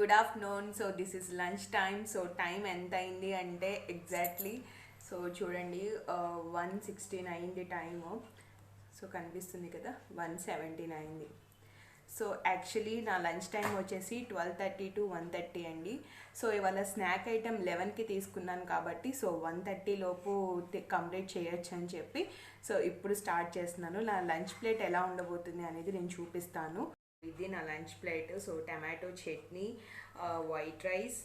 Good afternoon. So this is lunch time. So time ఎంత అయింది అంటే ఎగ్జాక్ట్లీ సో చూడండి 1:16 అయింది టైము. సో కనిపిస్తుంది కదా, 1:17 అయింది. సో యాక్చువల్లీ నా లంచ్ టైం వచ్చేసి 12:30 to 1:30 అండి. సో ఇవాళ స్నాక్ ఐటెం 11కి తీసుకున్నాను కాబట్టి సో 1:30 లోపు కంప్లీట్ చేయొచ్చు అని చెప్పి సో ఇప్పుడు స్టార్ట్ చేస్తున్నాను. నా లంచ్ ప్లేట్ ఎలా ఉండబోతుంది అనేది నేను చూపిస్తాను. ఇది నా lunch plate. So tomato chutney, white rice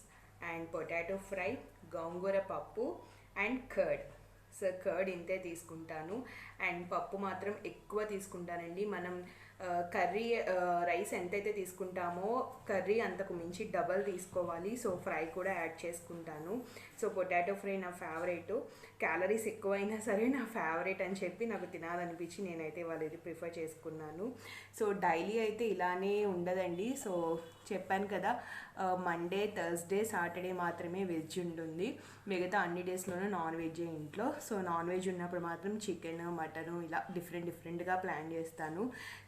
and potato fry, గోంగూర పప్పు అండ్ కర్డ్. సో కర్డ్ ఇంతే తీసుకుంటాను అండ్ పప్పు మాత్రం ఎక్కువ తీసుకుంటానండి. మనం కర్రీ రైస్ ఎంతైతే తీసుకుంటామో కర్రీ అంతకు మించి డబల్ తీసుకోవాలి. సో ఫ్రై కూడా యాడ్ చేసుకుంటాను. సో పొటాటో ఫ్రై నా ఫేవరెట్. క్యాలరీస్ ఎక్కువైనా సరే నా ఫేవరెట్ అని చెప్పి నాకు తినాలనిపించి నేనైతే వాళ్ళు ఇది ప్రిఫర్ చేసుకున్నాను. సో డైలీ అయితే ఇలానే ఉండదండి. సో చెప్పాను కదా, మండే, థర్స్డే, సాటర్డే మాత్రమే వెజ్ ఉంటుంది. మిగతా అన్ని డేస్లోనూ నాన్ వెజ్ ఇంట్లో. సో నాన్ వెజ్ ఉన్నప్పుడు మాత్రం చికెన్, మటను ఇలా డిఫరెంట్గా ప్లాన్ చేస్తాను.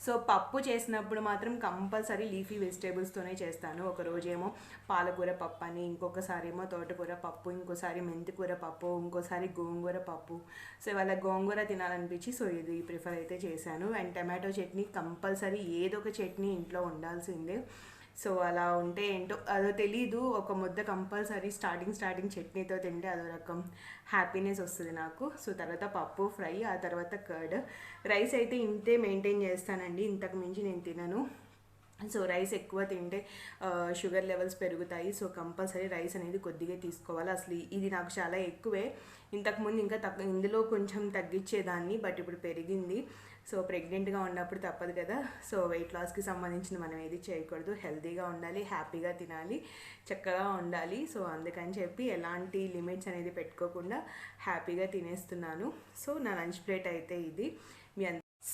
సో పప్పు చేసినప్పుడు మాత్రం కంపల్సరీ లీఫీ వెజిటేబుల్స్తోనే చేస్తాను. ఒక రోజేమో పాలకూర పప్పు అని, ఇంకొకసారి ఏమో తోటకూర పప్పు, ఇంకోసారి మెంతికూర పప్పు, ఇంకోసారి గోంగూర పప్పు. సో ఇవాళ గోంగూర తినాలనిపించి సో ఇది ప్రిఫర్ అయితే చేశాను. అండ్ టమాటో చట్నీ కంపల్సరీ ఏదో ఒక చట్నీ ఇంట్లో ఉండాల్సిందే. సో అలా ఉంటే ఏంటో అదో తెలీదు, ఒక ముద్ద కంపల్సరీ స్టార్టింగ్ చట్నీతో తింటే అదో రకం హ్యాపీనెస్ వస్తుంది నాకు. సో తర్వాత పప్పు ఫ్రై, ఆ తర్వాత కర్డ్. రైస్ అయితే ఇంతే మెయింటైన్ చేస్తానండి, ఇంతకు మించి నేను తినను. సో రైస్ ఎక్కువ తింటే షుగర్ లెవెల్స్ పెరుగుతాయి. సో కంపల్సరీ రైస్ అనేది కొద్దిగా తీసుకోవాలి. అసలు ఇది నాకు చాలా ఎక్కువే. ఇంతకుముందు ఇంకా ఇందులో కొంచెం తగ్గించేదాన్ని, బట్ ఇప్పుడు పెరిగింది. సో ప్రెగ్నెంట్గా ఉన్నప్పుడు తప్పదు కదా. సో వెయిట్ లాస్కి సంబంధించిన మనం ఏది చేయకూడదు. హెల్తీగా ఉండాలి, హ్యాపీగా తినాలి, చక్కగా ఉండాలి. సో అందుకని చెప్పి ఎలాంటి లిమిట్స్ అనేది పెట్టుకోకుండా హ్యాపీగా తినేస్తున్నాను. సో నా లంచ్ ప్లేట్ అయితే ఇది.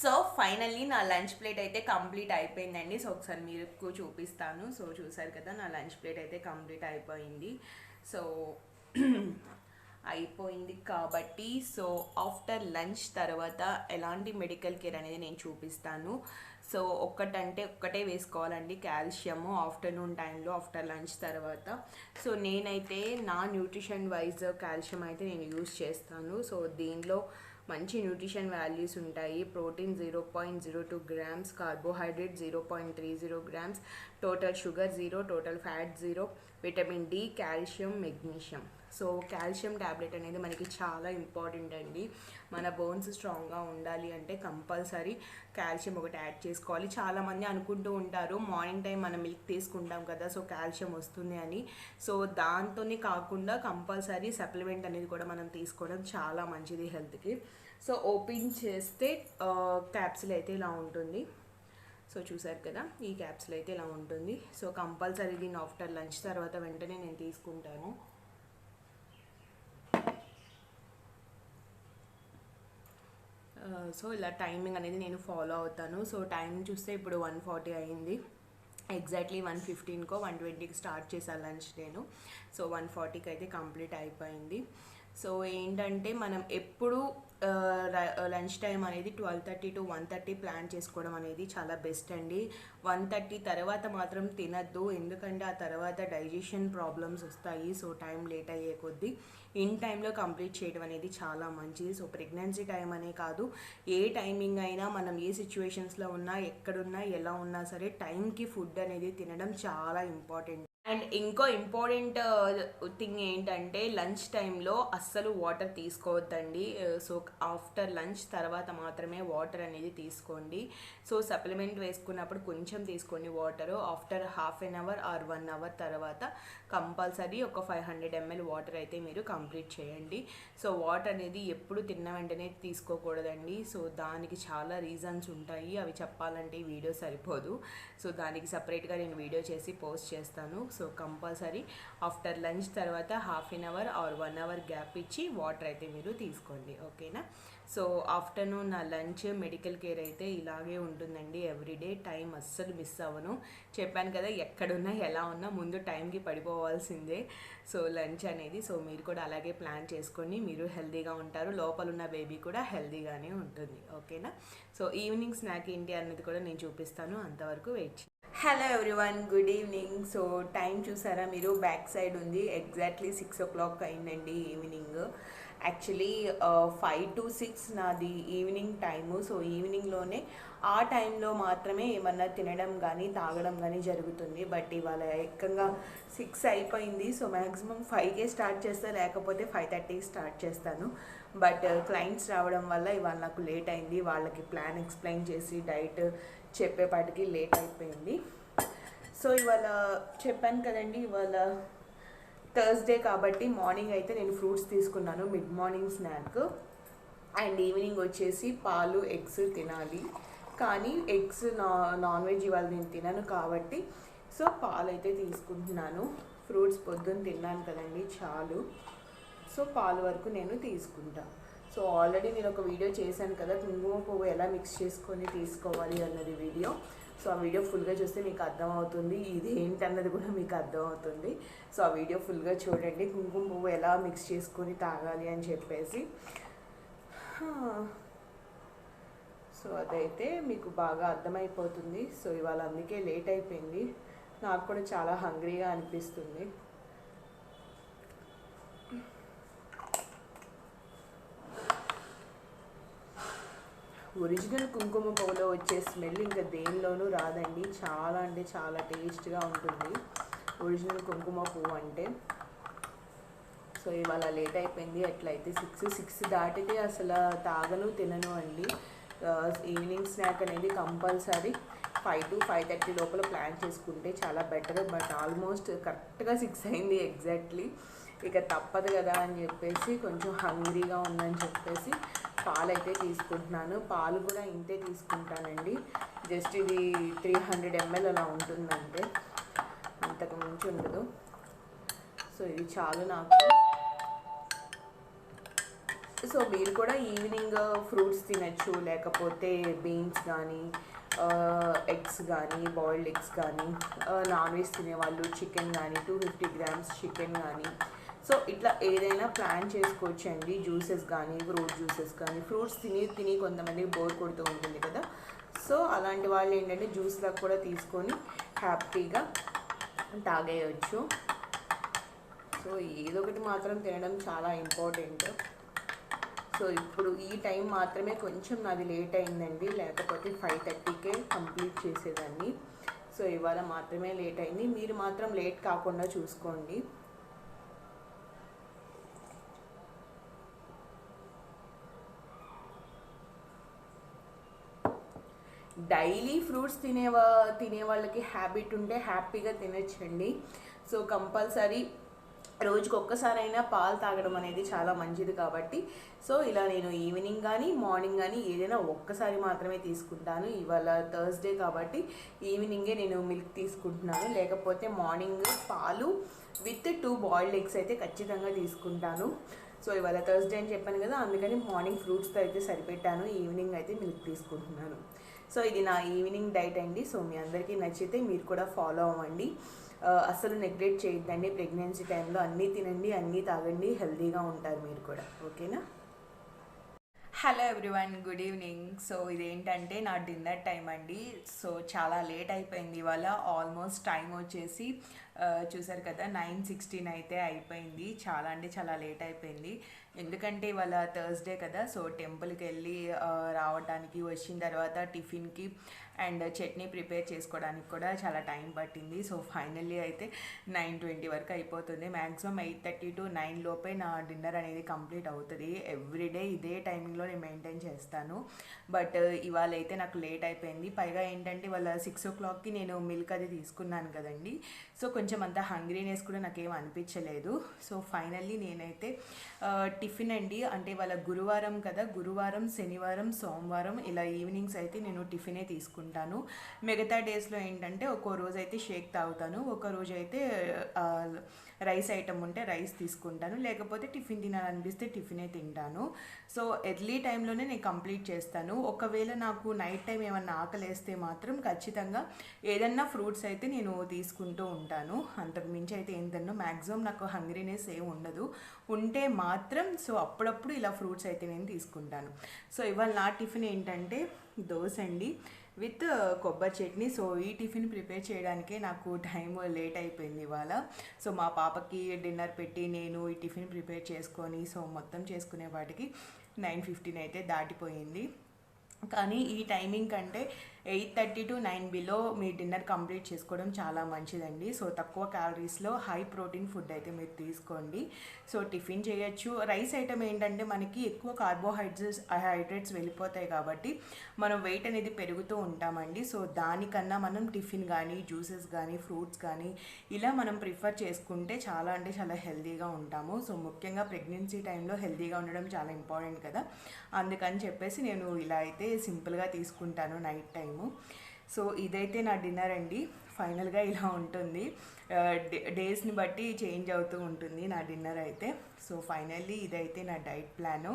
సో ఫైనల్లీ నా లంచ్ ప్లేట్ అయితే కంప్లీట్ అయిపోయిందండి. సో ఒకసారి మీకు చూపిస్తాను. సో చూసారు కదా, నా లంచ్ ప్లేట్ అయితే కంప్లీట్ అయిపోయింది. సో అయిపోయింది కాబట్టి సో ఆఫ్టర్ లంచ్ తర్వాత ఎలాంటి మెడికల్ కేర్ అనేది నేను చూపిస్తాను. సో ఒక్కటే వేసుకోవాలండి కాల్షియము ఆఫ్టర్నూన్ టైంలో ఆఫ్టర్ లంచ్ తర్వాత. సో నేనైతే నా న్యూట్రిషన్ వైజ్ కాల్షియం అయితే నేను యూజ్ చేస్తాను. సో దీనిలో మంచి న్యూట్రిషన్ వాల్యూస్ ఉంటాయి. Protein 0.02 grams, carbohydrate 0.30 grams, total sugar 0, total fat 0, vitamin D, calcium, magnesium. So calcium tablet అనేది మనకి చాలా ఇంపార్టెంట్ అండి. మన బోన్స్ స్ట్రాంగ్గా ఉండాలి అంటే కంపల్సరీ కాల్షియం ఒకటి యాడ్ చేసుకోవాలి. చాలామంది అనుకుంటూ ఉంటారు మార్నింగ్ టైం మనం మిల్క్ తీసుకుంటాం కదా, సో కాల్షియం వస్తుంది అని. సో దాంతోనే కాకుండా కంపల్సరీ సప్లిమెంట్ అనేది కూడా మనం తీసుకోవడం చాలా మంచిది హెల్త్కి. సో ఓపెన్ చేస్తే క్యాప్సిల్ అయితే ఇలా ఉంటుంది. సో చూసారు కదా, ఈ క్యాప్సిల్ అయితే ఇలా ఉంటుంది. సో కంపల్సరీ దీన్ని ఆఫ్టర్ లంచ్ తర్వాత వెంటనే నేను తీసుకుంటాను. సో ఇలా టైమింగ్ అనేది నేను ఫాలో అవుతాను. సో టైం చూస్తే ఇప్పుడు 1:40 అయింది. ఎగ్జాక్ట్లీ 1:15కో 1:20కి స్టార్ట్ చేశాను లంచ్ నేను. సో 1:40కి అయితే కంప్లీట్ అయిపోయింది. సో ఏంటంటే మనం ఎప్పుడు లంచ్ టైం అనేది 12:30 to 1:30 ప్లాన్ చేసుకోవడం అనేది చాలా బెస్ట్ అండి. 1:30 తర్వాత మాత్రం తినద్దు, ఎందుకంటే ఆ తర్వాత డైజెషన్ ప్రాబ్లమ్స్ వస్తాయి. సో టైం లేట్ అయ్యే కొద్దీ ఇన్ టైంలో కంప్లీట్ చేయడం అనేది చాలా మంచిది. సో ప్రెగ్నెన్సీ టైం అనే కాదు, ఏ టైమింగ్ అయినా మనం ఏ సిచ్యువేషన్స్లో ఉన్నా, ఎక్కడున్నా, ఎలా ఉన్నా సరే టైంకి ఫుడ్ అనేది తినడం చాలా ఇంపార్టెంట్. అండ్ ఇంకో ఇంపార్టెంట్ థింగ్ ఏంటంటే లంచ్ టైంలో అస్సలు వాటర్ తీసుకోవద్దండి. సో ఆఫ్టర్ లంచ్ తర్వాత మాత్రమే వాటర్ అనేది తీసుకోండి. సో సప్లిమెంట్ వేసుకున్నప్పుడు కొంచెం తీసుకోండి water. After half an hour or 1 hour తర్వాత కంపల్సరీ ఒక 500 ml వాటర్ అయితే మీరు కంప్లీట్ చేయండి. సో వాటర్ అనేది ఎప్పుడు తిన్న వెంటనే తీసుకోకూడదండి. సో దానికి చాలా రీజన్స్ ఉంటాయి, అవి చెప్పాలంటే ఈ వీడియో సరిపోదు. సో దానికి సపరేట్గా నేను వీడియో చేసి పోస్ట్ చేస్తాను. సో కంపల్సరీ ఆఫ్టర్ లంచ్ తర్వాత half an hour or 1 hour gap ఇచ్చి వాటర్ అయితే మీరు తీసుకోండి, ఓకేనా. సో ఆఫ్టర్నూన్ నా లంచ్ మెడికల్ కేర్ అయితే ఇలాగే ఉంటుందండి ఎవ్రీడే. టైం అస్సలు మిస్ అవ్వను. చెప్పాను కదా, ఎక్కడున్నా ఎలా ఉన్నా ముందు టైంకి పడిపోవాల్సిందే సో లంచ్ అనేది. సో మీరు కూడా అలాగే ప్లాన్ చేసుకొని మీరు హెల్తీగా ఉంటారు, లోపల ఉన్న బేబీ కూడా హెల్తీగానే ఉంటుంది. ఓకేనా? సో ఈవినింగ్ స్నాక్ ఏంటి అన్నది కూడా నేను చూపిస్తాను, అంతవరకు wait. Hello everyone, good evening. So time చూసారా మీరు, బ్యాక్ సైడ్ ఉంది, ఎగ్జాక్ట్లీ 6 o'clock అయిందండి ఈవినింగ్. యాక్చువల్లీ 5 to 6 నాది ఈవినింగ్ టైము. సో ఈవినింగ్లోనే ఆ టైంలో మాత్రమే ఏమన్నా తినడం కానీ తాగడం కానీ జరుగుతుంది. బట్ ఇవాళ ఏకంగా 6 అయిపోయింది. సో మ్యాక్సిమం 5కే స్టార్ట్ చేస్తా, లేకపోతే 5:30కి స్టార్ట్ చేస్తాను. బట్ క్లయింట్స్ రావడం వల్ల ఇవాళ నాకు లేట్ అయింది. వాళ్ళకి ప్లాన్ ఎక్స్ప్లెయిన్ చేసి డైట్ చెప్పేపాటికి లేట్ అయిపోయింది. సో ఇవాళ చెప్పాను కదండి, ఇవాళ థర్స్డే కాబట్టి మార్నింగ్ అయితే నేను ఫ్రూట్స్ తీసుకున్నాను, mid morning snack. And evening వచ్చేసి పాలు ఎగ్స్ తినాలి, కానీ ఎగ్స్ నాన్ వెజ్ ఇవాళ నేను తినను కాబట్టి సో పాలు అయితే తీసుకుంటున్నాను. ఫ్రూట్స్ పొద్దున్న తిన్నాను కదండి, చాలు. సో పాలు వరకు నేను తీసుకుంటాను. సో ఆల్రెడీ నేను ఒక వీడియో చేశాను కదా, కుంకుమ పువ్వు ఎలా మిక్స్ చేసుకొని తీసుకోవాలి అన్నది వీడియో. సో ఆ వీడియో ఫుల్గా చూస్తే మీకు అర్థమవుతుంది, ఇది ఏంటన్నది కూడా మీకు అర్థమవుతుంది. సో ఆ వీడియో ఫుల్గా చూడండి, కుంకుమ పువ్వు ఎలా మిక్స్ చేసుకొని తాగాలి అని చెప్పేసి. సో అదైతే మీకు బాగా అర్థమైపోతుంది. సో ఇవాళ అందుకే లేట్ అయిపోయింది, నాకు కూడా చాలా హంగ్రీగా అనిపిస్తుంది. ఒరిజినల్ కుంకుమ పువ్వులో వచ్చే స్మెల్ ఇంకా దేనిలోనూ రాదండి. చాలా అంటే చాలా టేస్ట్గా ఉంటుంది ఒరిజినల్ కుంకుమ పువ్వు అంటే. సో ఇవాళ లేట్ అయిపోయింది. అట్లయితే 6 దాటితే అసలు తాగను తినను అండి. ఈవినింగ్ స్నాక్ అనేది కంపల్సరీ 5 to 5:30 లోపల ప్లాన్ చేసుకుంటే చాలా బెటర్. బట్ ఆల్మోస్ట్ కరెక్ట్గా 6 అయింది ఎగ్జాక్ట్లీ. ఇక తప్పదు కదా అని చెప్పేసి, కొంచెం హంగ్రీగా ఉందని చెప్పేసి పాలు అయితే తీసుకుంటున్నాను. పాలు కూడా ఇంతే తీసుకుంటానండి, జస్ట్ ఇది 300 ml అలా ఉంటుందంటే, అంతకు మించి ఉండదు. సో ఇది చాలు నాకు. సో మీరు కూడా ఈవినింగ్ ఫ్రూట్స్ తినచ్చు, లేకపోతే బీన్స్ కానీ ఎగ్స్ కానీ, బాయిల్డ్ ఎగ్స్ కానీ, నాన్ వెజ్ తినేవాళ్ళు చికెన్ కానీ 250 grams చికెన్ కానీ, సో ఇట్లా ఏదైనా ప్లాన్ చేసుకోవచ్చండి. జ్యూసెస్ కానీ, ఫ్రూట్ జ్యూసెస్ కానీ. ఫ్రూట్స్ తిని కొంతమందికి బోర్ కొడుతూ ఉంటుంది కదా, సో అలాంటి వాళ్ళు ఏంటంటే జ్యూస్లకు కూడా తీసుకొని హ్యాపీగా తాగేయచ్చు. సో ఏదో ఒకటి మాత్రం తినడం చాలా ఇంపార్టెంట్. సో ఇప్పుడు ఈ టైం మాత్రమే కొంచెం నాది లేట్ అయిందండి, లేకపోతే 5:30కే కంప్లీట్ చేసేదాన్ని. సో ఇవాళ మాత్రమే లేట్ అయింది. మీరు మాత్రం లేట్ కాకుండా చూసుకోండి. డైలీ ఫ్రూట్స్ తినే వాళ్ళకి హ్యాబిట్ ఉంటే హ్యాపీగా తినచ్చండి. సో కంపల్సరీ రోజుకి ఒక్కసారైనా పాలు తాగడం అనేది చాలా మంచిది కాబట్టి, సో ఇలా నేను ఈవినింగ్ కానీ మార్నింగ్ కానీ ఏదైనా ఒక్కసారి మాత్రమే తీసుకుంటాను. ఇవాళ థర్స్డే కాబట్టి ఈవినింగే నేను మిల్క్ తీసుకుంటున్నాను, లేకపోతే మార్నింగ్ పాలు విత్ 2 బాయిల్డ్ ఎగ్స్ అయితే ఖచ్చితంగా తీసుకుంటాను. సో ఇవాళ థర్స్డే అని చెప్పాను కదా, అందుకని మార్నింగ్ ఫ్రూట్స్తో అయితే సరిపెట్టాను, ఈవినింగ్ అయితే మిల్క్ తీసుకుంటున్నాను. సో ఇది నా ఈవినింగ్ డైట్ అండి. సో మీ అందరికీ నచ్చితే మీరు కూడా ఫాలో అవ్వండి. అస్సలు నెగ్లెక్ట్ చేయొద్దండి. ప్రెగ్నెన్సీ టైంలో అన్నీ తినండి, అన్నీ తాగండి, హెల్తీగా ఉంటారు మీరు కూడా. ఓకేనా? Hello everyone, good evening. So ఇదేంటంటే నా డిన్నర్ టైం అండి. సో చాలా లేట్ అయిపోయింది ఇవాళ. ఆల్మోస్ట్ టైం వచ్చేసి చూసారు కదా 9:16 అయితే అయిపోయింది. చాలా అంటే చాలా లేట్ అయిపోయింది, ఎందుకంటే ఇవాళ థర్స్డే కదా. సో టెంపుల్కి వెళ్ళి రావడానికి, వచ్చిన తర్వాత టిఫిన్కి అండ్ చట్నీ ప్రిపేర్ చేసుకోవడానికి కూడా చాలా టైం పట్టింది. సో ఫైనల్లీ అయితే 9:20 వరకు అయిపోతుంది. మ్యాక్సిమం 8:30 to 9 లోపే నా డిన్నర్ అనేది కంప్లీట్ అవుతుంది. ఎవ్రీడే ఇదే టైమింగ్లో నేను మెయింటైన్ చేస్తాను. బట్ ఇవాళ అయితే నాకు లేట్ అయిపోయింది. పైగా ఏంటంటే ఇవాళ 6 o'clockకి నేను మిల్క్ అది తీసుకున్నాను కదండి. సో కొంచెం అంత హంగ్రీనెస్ కూడా నాకేం అనిపించలేదు. సో ఫైనల్లీ నేనైతే టిఫిన్ అండి, అంటే ఇవాళ గురువారం కదా, గురువారం, శనివారం, సోమవారం ఇలా ఈవినింగ్స్ అయితే నేను టిఫినే తీసుకుంటాను. మిగతా డేస్లో ఏంటంటే ఒక్కో రోజు అయితే షేక్ తాగుతాను, ఒక రోజు అయితే రైస్ ఐటమ్ ఉంటే రైస్ తీసుకుంటాను, లేకపోతే టిఫిన్ తినాలనిపిస్తే టిఫినే తింటాను. సో ఎర్లీ టైంలోనే నేను కంప్లీట్ చేస్తాను. ఒకవేళ నాకు నైట్ టైం ఏమన్నా ఆకలేస్తే మాత్రం ఖచ్చితంగా ఏదన్నా ఫ్రూట్స్ అయితే నేను తీసుకుంటూ ఉంటాను. అంతకు మించి అయితే ఏం తిన్ను. మ్యాక్సిమం నాకు హంగ్రీనెస్ ఏం ఉండదు. ఉంటే మాత్రం సో అప్పుడప్పుడు ఇలా ఫ్రూట్స్ అయితే నేను తీసుకుంటాను. సో ఇవాళ నా టిఫిన్ ఏంటంటే దోశ అండి విత్ కొబ్బరి చట్నీ. సో ఈ టిఫిన్ ప్రిపేర్ చేయడానికే నాకు టైం లేట్ అయిపోయింది ఇవాళ. సో మా పాపకి డిన్నర్ పెట్టి నేను ఈ టిఫిన్ ప్రిపేర్ చేసుకొని సో మొత్తం చేసుకునే వాటికి 9:15 అయితే దాటిపోయింది. కానీ ఈ టైమింగ్ కంటే 8:30 to 9 below me dinner complete చేసుకోవడం చాలా మంచిదండి. సో తక్కువ క్యాలరీస్లో హై ప్రోటీన్ ఫుడ్ అయితే మీరు తీసుకోండి. సో టిఫిన్ చేయొచ్చు. రైస్ ఐటమ్ ఏంటంటే మనకి ఎక్కువ కార్బోహైడ్రేట్స్ వెళ్ళిపోతాయి కాబట్టి మనం వెయిట్ అనేది పెరుగుతూ ఉంటామండి. సో దానికన్నా మనం టిఫిన్ కానీ జ్యూసెస్ కానీ ఫ్రూట్స్ కానీ ఇలా మనం ప్రిఫర్ చేసుకుంటే చాలా అంటే చాలా హెల్తీగా ఉంటాము. సో ముఖ్యంగా ప్రెగ్నెన్సీ టైంలో హెల్తీగా ఉండడం చాలా ఇంపార్టెంట్ కదా, అందుకని చెప్పేసి నేను ఇలా అయితే సింపుల్గా తీసుకుంటాను నైట్ టైము. సో ఇదైతే నా డిన్నర్ అండి. ఫైనల్గా ఇలా ఉంటుంది. డేస్ని బట్టి చేంజ్ అవుతూ ఉంటుంది నా డిన్నర్ అయితే. సో ఫైనల్లీ ఇదైతే నా డైట్ ప్లాను.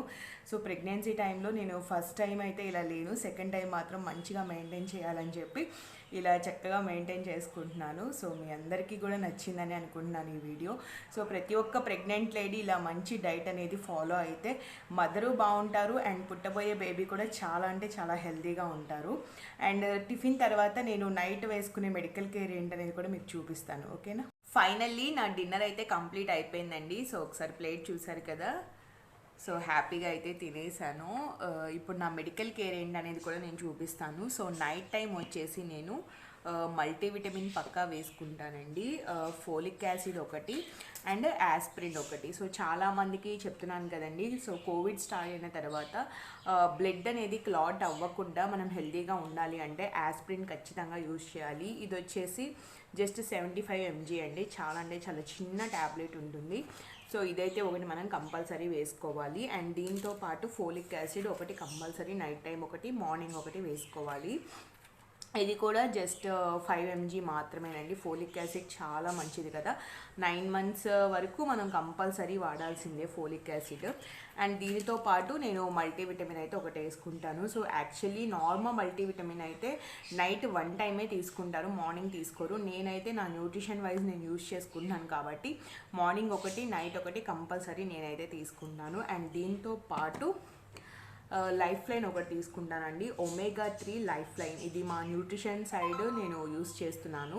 సో ప్రెగ్నెన్సీ టైంలో నేను ఫస్ట్ టైం అయితే ఇలా లేను, సెకండ్ టైం మాత్రం మంచిగా మెయింటైన్ చేయాలని చెప్పి ఇలా చక్కగా మెయింటైన్ చేసుకుంటున్నాను. సో మీ అందరికీ కూడా నచ్చిందని అనుకుంటున్నాను ఈ వీడియో. సో ప్రతి ఒక్క ప్రెగ్నెంట్ లేడీ ఇలా మంచి డైట్ అనేది ఫాలో అయితే మదరు బాగుంటారు అండ్ పుట్టబోయే బేబీ కూడా చాలా అంటే చాలా హెల్తీగా ఉంటారు. అండ్ టిఫిన్ తర్వాత నేను నైట్ వేసుకునే మెడికల్ కేర్ ఏంటనేది కూడా మీకు చూపిస్తాను, ఓకేనా. ఫైనల్లీ నా డిన్నర్ అయితే కంప్లీట్ అయిపోయిందండి. సో ఒకసారి ప్లేట్ చూసారు కదా, సో హ్యాపీగా అయితే తినేసాను. ఇప్పుడు నా మెడికల్ కేర్ ఏంటనేది కూడా నేను చూపిస్తాను. సో నైట్ టైం వచ్చేసి నేను మల్టీవిటమిన్ పక్కా వేసుకుంటానండి. ఫోలిక్ యాసిడ్ ఒకటి అండ్ యాస్ప్రిన్ ఒకటి. సో చాలామందికి చెప్తున్నాను కదండి, సో కోవిడ్ స్టార్ట్ అయిన తర్వాత బ్లడ్ అనేది క్లాట్ అవ్వకుండా మనం హెల్తీగా ఉండాలి అంటే యాస్ప్రిన్ ఖచ్చితంగా యూజ్ చేయాలి. ఇది వచ్చేసి జస్ట్ 75 mg అండి. చాలా అంటే చాలా చిన్న ట్యాబ్లెట్ ఉంటుంది. సో ఇదైతే ఒకటి మనం కంపల్సరీ వేసుకోవాలి. అండ్ దీంతో పాటు ఫోలిక్ యాసిడ్ ఒకటి కంపల్సరీ నైట్ టైం ఒకటి మార్నింగ్ ఒకటి వేసుకోవాలి. ఇది కూడా జస్ట్ 5 mg మాత్రమేనండి. ఫోలిక్ యాసిడ్ చాలా మంచిది కదా, 9 months వరకు మనం కంపల్సరీ వాడాల్సిందే ఫోలిక్ యాసిడ్. అండ్ దీనితో పాటు నేను మల్టీవిటమిన్ అయితే ఒకటి వేసుకుంటాను. సో యాక్చువల్లీ నార్మల్ మల్టీవిటమిన్ అయితే నైట్ 1 టైమే తీసుకుంటారు, మార్నింగ్ తీసుకోరు. నేనైతే నా న్యూట్రిషన్ వైజ్ నేను యూజ్ చేసుకుంటాను కాబట్టి మార్నింగ్ ఒకటి నైట్ ఒకటి కంపల్సరీ నేనైతే తీసుకుంటాను. అండ్ దీంతో పాటు లైఫ్ లైన్ ఒకటి తీసుకుంటానండి, omega-3 లైఫ్ లైన్. ఇది మా న్యూట్రిషన్ సైడ్ నేను యూస్ చేస్తున్నాను.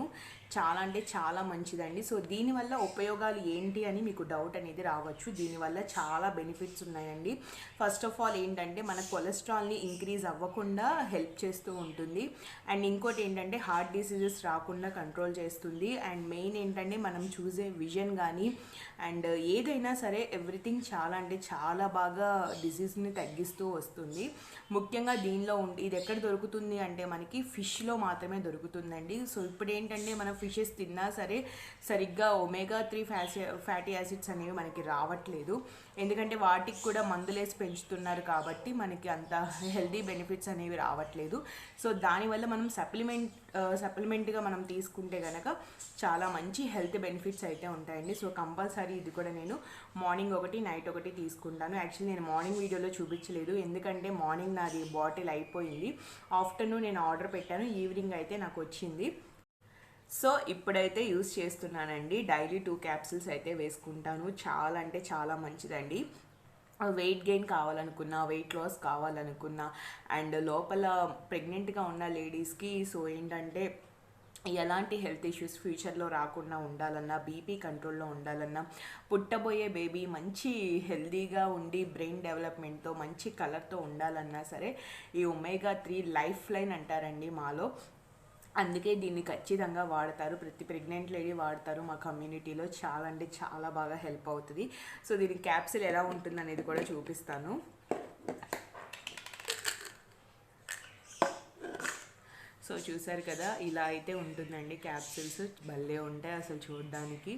చాలా అంటే చాలా మంచిదండి. సో దీనివల్ల ఉపయోగాలు ఏంటి అని మీకు డౌట్ అనేది రావచ్చు. దీనివల్ల చాలా బెనిఫిట్స్ ఉన్నాయండి. ఫస్ట్ ఆఫ్ ఆల్ ఏంటంటే మన కొలెస్ట్రాల్ని ఇంక్రీజ్ అవ్వకుండా హెల్ప్ చేస్తూ ఉంటుంది. అండ్ ఇంకోటి ఏంటంటే హార్ట్ డిసీజెస్ రాకుండా కంట్రోల్ చేస్తుంది. అండ్ మెయిన్ ఏంటంటే మనం చూసే విజన్ కానీ అండ్ ఏదైనా సరే ఎవ్రీథింగ్ చాలా అంటే చాలా బాగా డిసీజ్ని తగ్గిస్తూ వస్తుంది. ముఖ్యంగా దీనిలో ఇది ఎక్కడ దొరుకుతుంది అంటే మనకి ఫిష్లో మాత్రమే దొరుకుతుందండి. సో ఇప్పుడు ఏంటంటే మనం ఫిషెస్ తిన్నా సరే సరిగ్గా omega-3 ఫ్యాటీ యాసిడ్స్ అనేవి మనకి రావట్లేదు. ఎందుకంటే వాటికి కూడా మందులేసి పెంచుతున్నారు కాబట్టి మనకి అంత హెల్దీ బెనిఫిట్స్ అనేవి రావట్లేదు. సో దానివల్ల మనం సప్లిమెంట్గా మనం తీసుకుంటే కనుక చాలా మంచి హెల్త్ బెనిఫిట్స్ అయితే ఉంటాయండి. సో కంపల్సరీ ఇది కూడా నేను మార్నింగ్ ఒకటి నైట్ ఒకటి తీసుకుంటాను. యాక్చువల్లీ నేను మార్నింగ్ వీడియోలో చూపించలేదు, ఎందుకంటే మార్నింగ్ నాది బాటిల్ అయిపోయింది. ఆఫ్టర్నూన్ నేను ఆర్డర్ పెట్టాను, ఈవినింగ్ అయితే నాకు వచ్చింది. సో ఇప్పుడైతే యూస్ చేస్తున్నానండి. డైలీ 2 capsules అయితే వేసుకుంటాను. చాలా అంటే చాలా మంచిదండి. వెయిట్ గెయిన్ కావాలనుకున్నా, వెయిట్ లాస్ కావాలనుకున్నా అండ్ లోపల ప్రెగ్నెంట్గా ఉన్న లేడీస్కి సో ఏంటంటే ఎలాంటి హెల్త్ ఇష్యూస్ ఫ్యూచర్లో రాకుండా ఉండాలన్నా, బీపీ కంట్రోల్లో ఉండాలన్నా, పుట్టబోయే బేబీ మంచి హెల్తీగా ఉండి బ్రెయిన్ డెవలప్మెంట్తో మంచి కలర్తో ఉండాలన్నా సరే ఈ omega-3 లైఫ్ లైన్ అంటారండి మాలో. అందుకే దీన్ని ఖచ్చితంగా వాడతారు, ప్రతి ప్రెగ్నెంట్ లేడీ వాడతారు. మా కమ్యూనిటీలో చాలా అంటే చాలా బాగా హెల్ప్ అవుతుంది. సో దీని క్యాప్సిల్ ఎలా ఉంటుంది అనేది కూడా చూపిస్తాను. సో చూసారు కదా, ఇలా అయితే ఉంటుందండి క్యాప్సిల్స్. భలే ఉంటాయి అసలు చూడడానికి.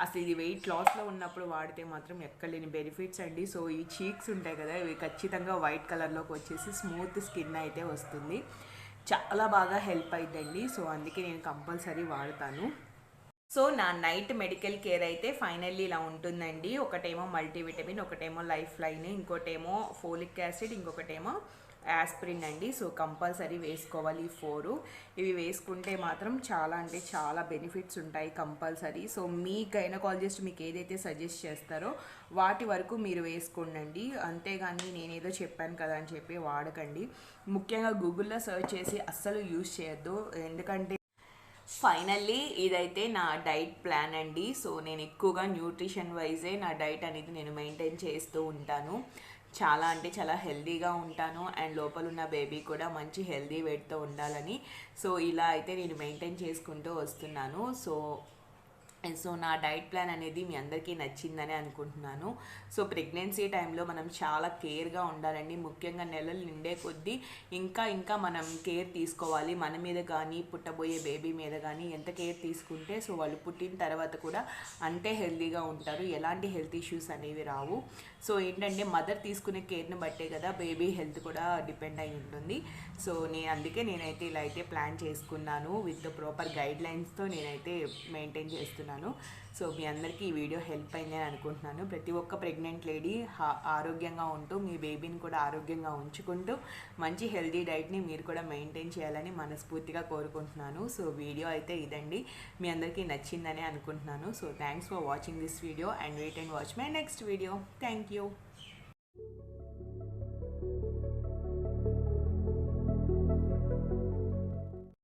అసలు ఇది వెయిట్ లాస్లో ఉన్నప్పుడు వాడితే మాత్రం ఎక్కలేని బెనిఫిట్స్ అండి. సో ఈ చీక్స్ ఉంటాయి కదా, ఇవి ఖచ్చితంగా వైట్ కలర్లోకి వచ్చేసి స్మూత్ స్కిన్ అయితే వస్తుంది. చాలా బాగా హెల్ప్ అవుతుందండి. సో అందుకే నేను కంపల్సరీ వాడతాను. సో నా నైట్ మెడికల్ కేర్ అయితే ఫైనల్లీ ఇలా ఉంటుందండి. ఒకటేమో మల్టీవిటమిన్, ఒకటేమో లైఫ్ లైన్, ఇంకోటేమో ఫోలిక్ యాసిడ్, ఇంకొకటేమో యాస్పిరిన్ అండి. సో కంపల్సరీ వేసుకోవాలి ఈ 4. ఇవి వేసుకుంటే మాత్రం చాలా అంటే చాలా బెనిఫిట్స్ ఉంటాయి కంపల్సరీ. సో మీ గైనకాలజిస్ట్ మీకు ఏదైతే సజెస్ట్ చేస్తారో వాటి వరకు మీరు వేసుకోండి. అంతేగాని నేనేదో చెప్పాను కదా అని చెప్పి వాడకండి. ముఖ్యంగా గూగుల్లో సెర్చ్ చేసి అస్సలు యూజ్ చేయొద్దు. ఎందుకంటే ఫైనల్లీ ఇదైతే నా డైట్ ప్లాన్ అండి. సో నేను ఎక్కువగా న్యూట్రిషన్ వైజే నా డైట్ అనేది నేను మెయింటైన్ చేస్తూ ఉంటాను. చాలా అంటే చాలా హెల్తీగా ఉంటాను అండ్ లోపల ఉన్న బేబీ కూడా మంచి హెల్తీ వెయిట్తో ఉండాలని సో ఇలా అయితే నేను మెయింటైన్ చేసుకుంటూ వస్తున్నాను. సో నా డైట్ ప్లాన్ అనేది మీ అందరికీ నచ్చిందని అనుకుంటున్నాను. సో ప్రెగ్నెన్సీ టైంలో మనం చాలా కేర్గా ఉండాలండి. ముఖ్యంగా నెలలు నిండే కొద్దీ ఇంకా మనం కేర్ తీసుకోవాలి. మన మీద కానీ పుట్టబోయే బేబీ మీద కానీ ఎంత కేర్ తీసుకుంటే సో వాళ్ళు పుట్టిన తర్వాత కూడా అంతే హెల్తీగా ఉంటారు. ఎలాంటి హెల్త్ ఇష్యూస్ అనేవి రావు. సో ఏంటంటే మదర్ తీసుకునే కేర్ని బట్టే కదా బేబీ హెల్త్ కూడా డిపెండ్ అయి ఉంటుంది. సో అందుకే నేనైతే ఇలా అయితే ప్లాన్ చేసుకున్నాను. విత్ ప్రాపర్ గైడ్ లైన్స్తో నేనైతే మెయింటైన్ చేస్తున్నాను. సో మీ అందరికీ ఈ వీడియో హెల్ప్ అయిందని అనుకుంటున్నాను. ప్రతి ఒక్క ప్రెగ్నెంట్ లేడీ ఆరోగ్యంగా ఉంటూ మీ బేబీని కూడా ఆరోగ్యంగా ఉంచుకుంటూ మంచి హెల్తీ డైట్ని మీరు కూడా మెయింటైన్ చేయాలని మనస్ఫూర్తిగా కోరుకుంటున్నాను. సో వీడియో అయితే ఇదండి. మీ అందరికీ నచ్చిందని అనుకుంటున్నాను. So thanks for watching this video and wait and watch my next video. Thank you.